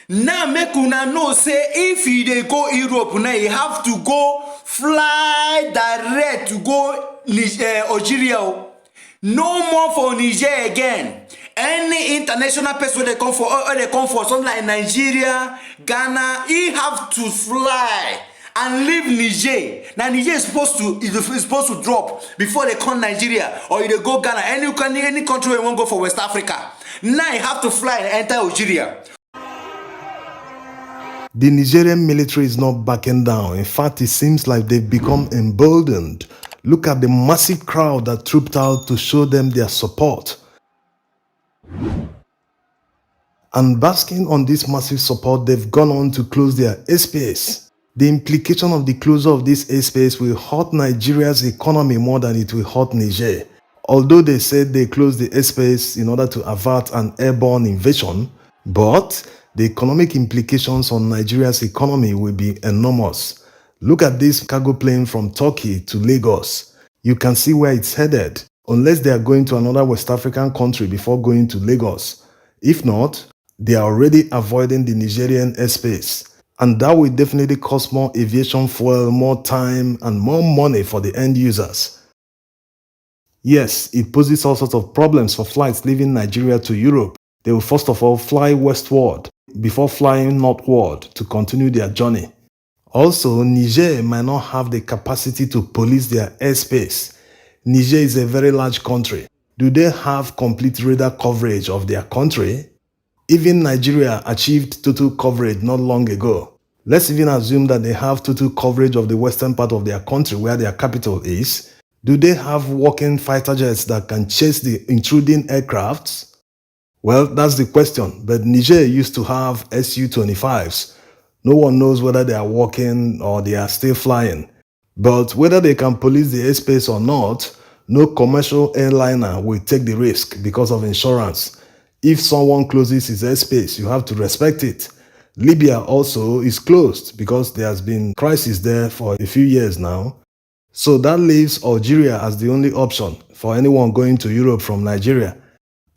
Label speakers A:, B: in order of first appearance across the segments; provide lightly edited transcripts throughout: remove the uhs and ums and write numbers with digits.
A: Now make una know say if you dey go Europe now, you have to go fly direct to go Algeria. No more for Niger again. Any international person they come for, or they come for something like Nigeria, Ghana, you have to fly and leave Niger. Now Niger is supposed to drop before they come Nigeria, or you they go Ghana, any country you want go for West Africa. Now you have to fly and enter Algeria.
B: The Nigerian military is not backing down. In fact, it seems like they've become emboldened. Look at the massive crowd that trooped out to show them their support. And basking on this massive support, they've gone on to close their airspace. The implication of the closure of this airspace will hurt Nigeria's economy more than it will hurt Niger. Although they said they closed the airspace in order to avert an airborne invasion, but the economic implications on Nigeria's economy will be enormous. Look at this cargo plane from Turkey to Lagos. You can see where it's headed, unless they are going to another West African country before going to Lagos. If not, they are already avoiding the Nigerian airspace. And that will definitely cost more aviation fuel, more time, and more money for the end users. Yes, it poses all sorts of problems for flights leaving Nigeria to Europe. They will first of all fly westward before flying northward to continue their journey. Also, Niger might not have the capacity to police their airspace. Niger is a very large country. Do they have complete radar coverage of their country? Even Nigeria achieved total coverage not long ago. Let's even assume that they have total coverage of the western part of their country where their capital is. Do they have working fighter jets that can chase the intruding aircrafts? Well, that's the question. But Niger used to have Su-25s. No one knows whether they are working or they are still flying. But whether they can police the airspace or not, no commercial airliner will take the risk because of insurance. If someone closes his airspace, you have to respect it. Libya also is closed because there has been crisis there for a few years now. So that leaves Algeria as the only option for anyone going to Europe from Nigeria.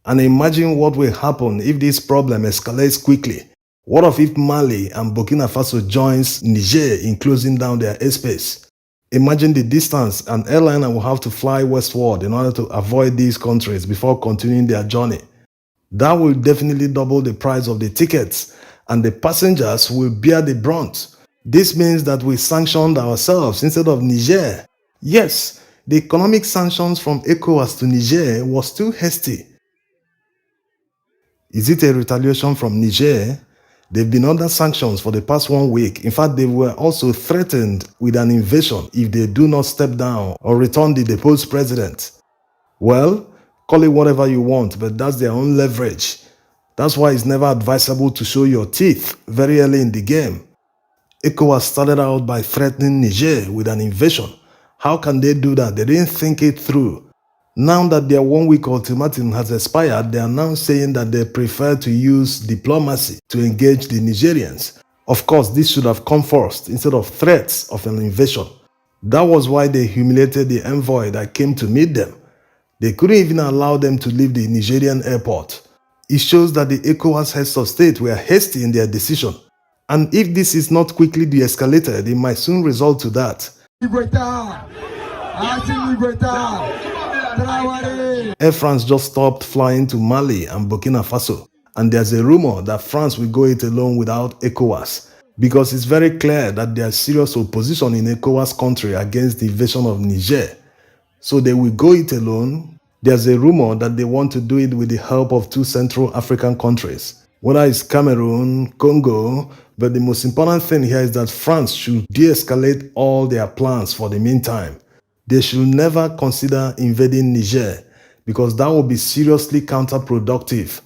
B: And imagine what will happen if this problem escalates quickly. What if Mali and Burkina Faso joins Niger in closing down their airspace? Imagine the distance an airliner will have to fly westward in order to avoid these countries before continuing their journey. That will definitely double the price of the tickets, and the passengers will bear the brunt. This means that we sanctioned ourselves instead of Niger. Yes, the economic sanctions from ECOWAS to Niger was too hasty. Is it a retaliation from Niger? They've been under sanctions for the past 1 week. In fact, they were also threatened with an invasion if they do not step down or return the deposed president. Well, call it whatever you want, but that's their own leverage. That's why it's never advisable to show your teeth very early in the game. ECOWAS started out by threatening Niger with an invasion. How can they do that? They didn't think it through. Now that their 1 week ultimatum has expired, they are now saying that they prefer to use diplomacy to engage the Nigerians. Of course, this should have come first instead of threats of an invasion. That was why they humiliated the envoy that came to meet them. They couldn't even allow them to leave the Nigerian airport. It shows that the ECOWAS heads of state were hasty in their decision. And if this is not quickly de-escalated, it might soon result to that. Air France just stopped flying to Mali and Burkina Faso, and there's a rumor that France will go it alone without ECOWAS, because it's very clear that there's serious opposition in ECOWAS country against the invasion of Niger. So they will go it alone. There's a rumor that they want to do it with the help of 2 Central African countries, whether it's Cameroon, Congo, but the most important thing here is that France should de-escalate all their plans for the meantime. They should never consider invading Niger, because that will be seriously counterproductive.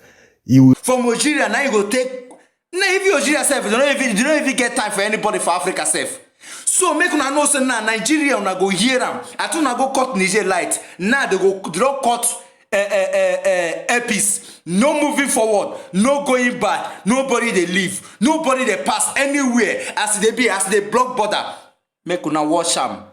A: From Algeria, now you go take. Now if you Algeria self, you don't even get time for anybody for Africa self. So make una know say now Nigeria una go hear them. I think una go cut Niger light. Now they don't cut airpiece. No moving forward, no going back. Nobody they leave, nobody they pass anywhere. As they block border. Make una watch them.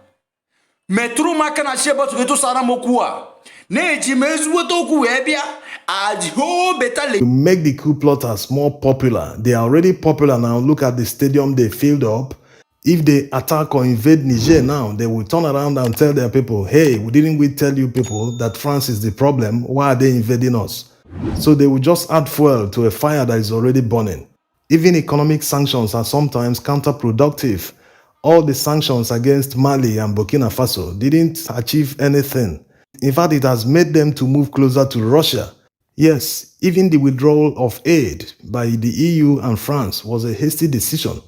A: Metru makana sheba to Saramokua. Neji mezuotoku ebia. the whole better
B: to make the coup plotters more popular. They are already popular now. Look at the stadium they filled up. If they attack or invade Niger now, they will turn around and tell their people, hey, didn't we tell you people that France is the problem? Why are they invading us? So they will just add fuel to a fire that is already burning. Even economic sanctions are sometimes counterproductive. All the sanctions against Mali and Burkina Faso didn't achieve anything. In fact, it has made them to move closer to Russia. Yes, even the withdrawal of aid by the EU and France was a hasty decision.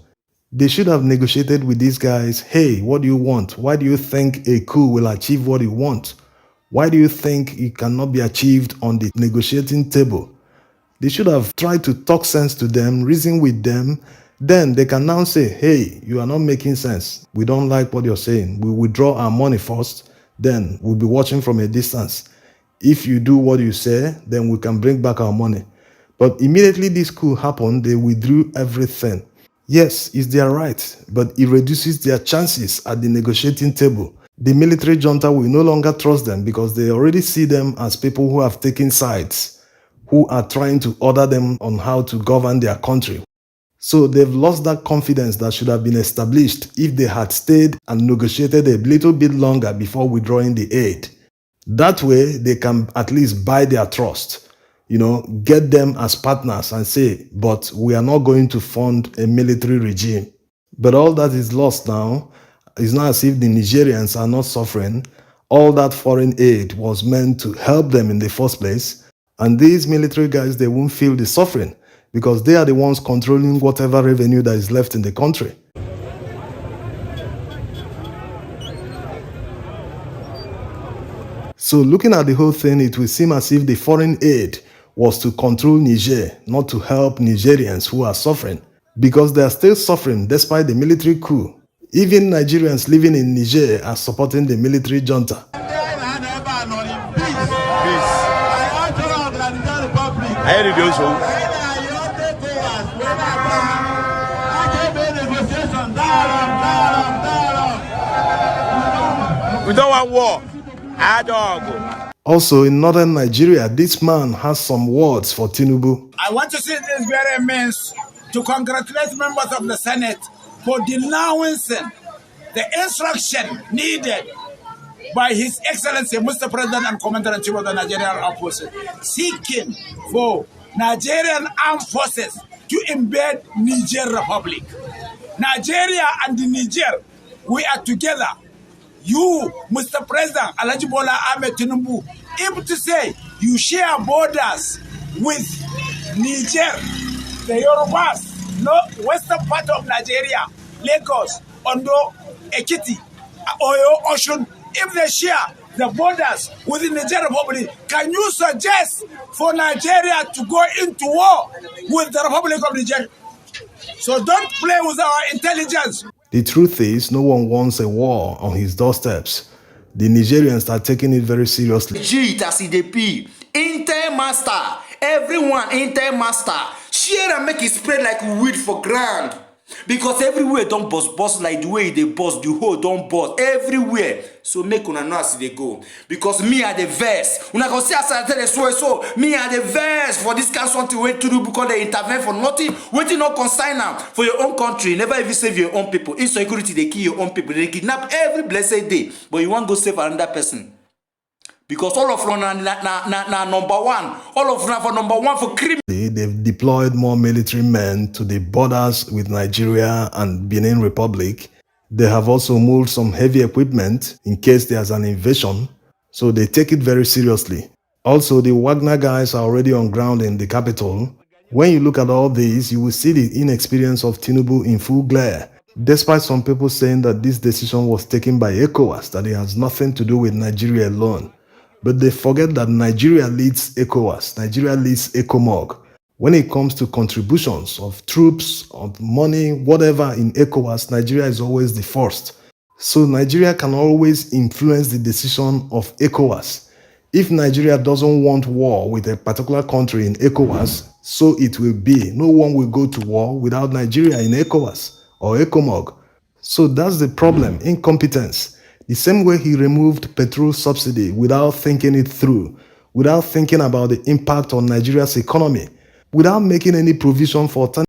B: They should have negotiated with these guys. Hey, what do you want? Why do you think a coup will achieve what you want? Why do you think it cannot be achieved on the negotiating table? They should have tried to talk sense to them, reason with them. Then they can now say, hey, you are not making sense. We don't like what you're saying. We withdraw our money first. Then we'll be watching from a distance. If you do what you say, then we can bring back our money. But immediately this coup happened, they withdrew everything. Yes, it's their right, but it reduces their chances at the negotiating table. The military junta will no longer trust them because they already see them as people who have taken sides, who are trying to order them on how to govern their country. So they've lost that confidence that should have been established if they had stayed and negotiated a little bit longer before withdrawing the aid. That way, they can at least buy their trust, get them as partners and say, but we are not going to fund a military regime. But all that is lost now. It's not as if the Nigerians are not suffering. All that foreign aid was meant to help them in the first place. And these military guys, they won't feel the suffering because they are the ones controlling whatever revenue that is left in the country. So looking at the whole thing, it will seem as if the foreign aid was to control Niger, not to help Nigerians who are suffering, because they are still suffering despite the military coup. Even Nigerians living in Niger are supporting the military junta.
A: We don't want war.
B: Also, in northern Nigeria, this man has some words for Tinubu.
C: I want to say this very means to congratulate members of the Senate for denouncing the instruction needed by His Excellency Mr. President and Commander-in-Chief of the Nigerian Armed Forces, seeking for Nigerian Armed Forces to invade Niger Republic. Nigeria and the Niger, we are together. You, Mr. President, Alhaji Bola Ahmed Tinubu, able to say you share borders with Niger, the Yorubas, no western part of Nigeria, Lagos, Ondo, Ekiti, Oyo, Oshun. If they share the borders with the Niger Republic, can you suggest for Nigeria to go into war with the Republic of Niger? So don't play with our intelligence.
B: The truth is, no one wants a war on his doorsteps. The Nigerians are taking it very seriously.
A: It as EDP, Inter master, everyone Inter master, share and make it spread like weed for ground. Because everywhere don't bust like the way they bust, the whole don't bust everywhere. So make una know as they go. Because me are the verse. Una go see as I tell the so me are the verse for this kind of something wait to do because they intervene for nothing, waiting not consign now for your own country. Never even save your own people. Insecurity, they kill your own people. They kidnap every blessed day. But you want to go save another person. Because all of them na number one. All of them for number one for criminal.
B: They've deployed more military men to the borders with Nigeria and Benin Republic. They have also moved some heavy equipment in case there's an invasion. So they take it very seriously. Also, the Wagner guys are already on ground in the capital. When you look at all these, you will see the inexperience of Tinubu in full glare. Despite some people saying that this decision was taken by ECOWAS, that it has nothing to do with Nigeria alone. But they forget that Nigeria leads ECOWAS, Nigeria leads ECOMOG. When it comes to contributions of troops, of money, whatever in ECOWAS, Nigeria is always the first. So Nigeria can always influence the decision of ECOWAS. If Nigeria doesn't want war with a particular country in ECOWAS, so it will be. No one will go to war without Nigeria in ECOWAS or ECOMOG. So that's the problem, incompetence. The same way he removed petrol subsidy without thinking it through. without thinking about the impact on Nigeria's economy, without making any provision for